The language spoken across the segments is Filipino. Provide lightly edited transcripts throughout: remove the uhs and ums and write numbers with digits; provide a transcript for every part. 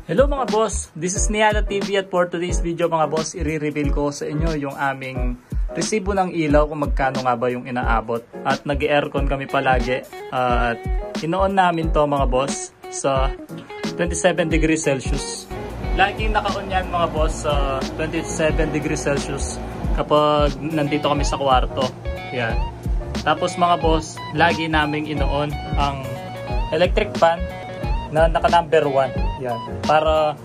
Hello mga boss, this is Niala TV at for today's video mga boss, i-reveal ko sa inyo yung aming resibo ng ilaw kung magkano nga ba yung inaabot. At nag-aircon kami palagi at inoon namin to mga boss sa 27 degrees Celsius. Laging naka-on yan mga boss sa 27 degrees Celsius kapag nandito kami sa kwarto. Yan. Tapos mga boss, lagi naming inoon ang electric fan na naka number 1. Yan. Para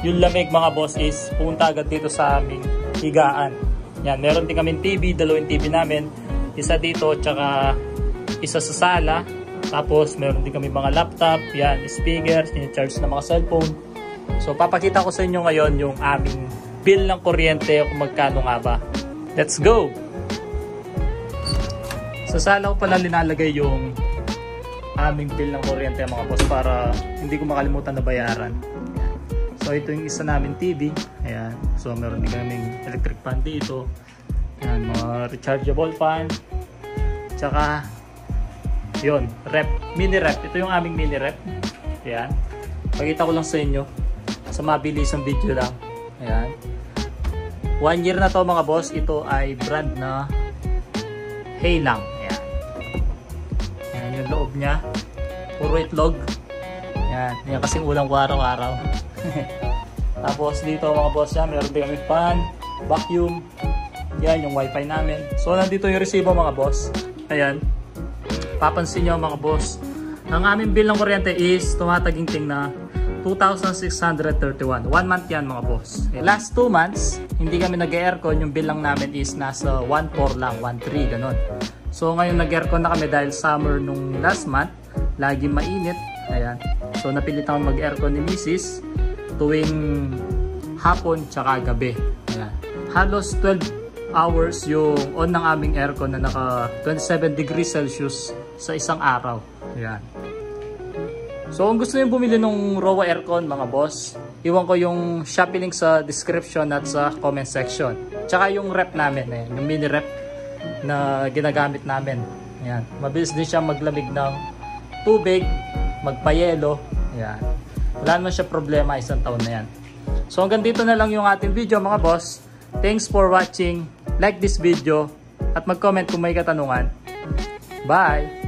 yung lamig mga boss is pumunta agad dito sa aming higaan. Yan. Meron din kaming TV, dalawang TV namin. Isa dito, tsaka isa sa sala. Tapos meron din kami mga laptop, yan, speakers, in-charge na mga cellphone. So papakita ko sa inyo ngayon yung aming bill ng kuryente kung magkano nga ba. Let's go! Sa sala ko pala linalagay yung aming bill ng kuryente mga boss para hindi ko makalimutan na bayaran. Ayan. So ito yung isa namin TV. Ayan. So meron din kaming electric fan dito. Ayan, mga rechargeable fan. Tsaka yun, rep, mini rep. Ito yung aming mini rep. Ayan. Pakita ko lang sa inyo sa mabilisang video lang. Ayan. 1 year na to mga boss. Ito ay brand na Heilang. Ayan. Ayan yung loob niya. Puro itlog. Ayan. Yan kasing ulam ko araw-araw. Tapos dito mga boss yan, meron din kami fan, vacuum. Yan yung wifi namin. So nandito yung resibo mga boss. Ayan. Papansin nyo mga boss, ang aming bill ng kuryente is tumataginting na 2,631. 1 month yan mga boss. Last 2 months, hindi kami nag-aircon. Yung bill lang namin is nasa 1,400 lang, 1,300 ganon. So ngayon nag-aircon na kami dahil summer nung last month. Lagi mainit. Ayan. So napilitan akong mag-aircon ni Mrs. tuwing hapon tsaka gabi. Ayan. Halos 12 hours yung on ng aming aircon na naka 27 degrees Celsius sa isang araw. Ayan. So kung gusto niyo bumili ng Rowa aircon mga boss, iwan ko yung Shopee link sa description at sa comment section. Tsaka yung rep namin, ayan, yung mini rep na ginagamit namin. Ayan. Mabilis din siya maglamig ng tubig, magpayelo. Ayan. Wala naman siya problema, isang taon na yan. So hanggang dito na lang yung ating video mga boss. Thanks for watching. Like this video at mag-comment kung may katanungan. Bye!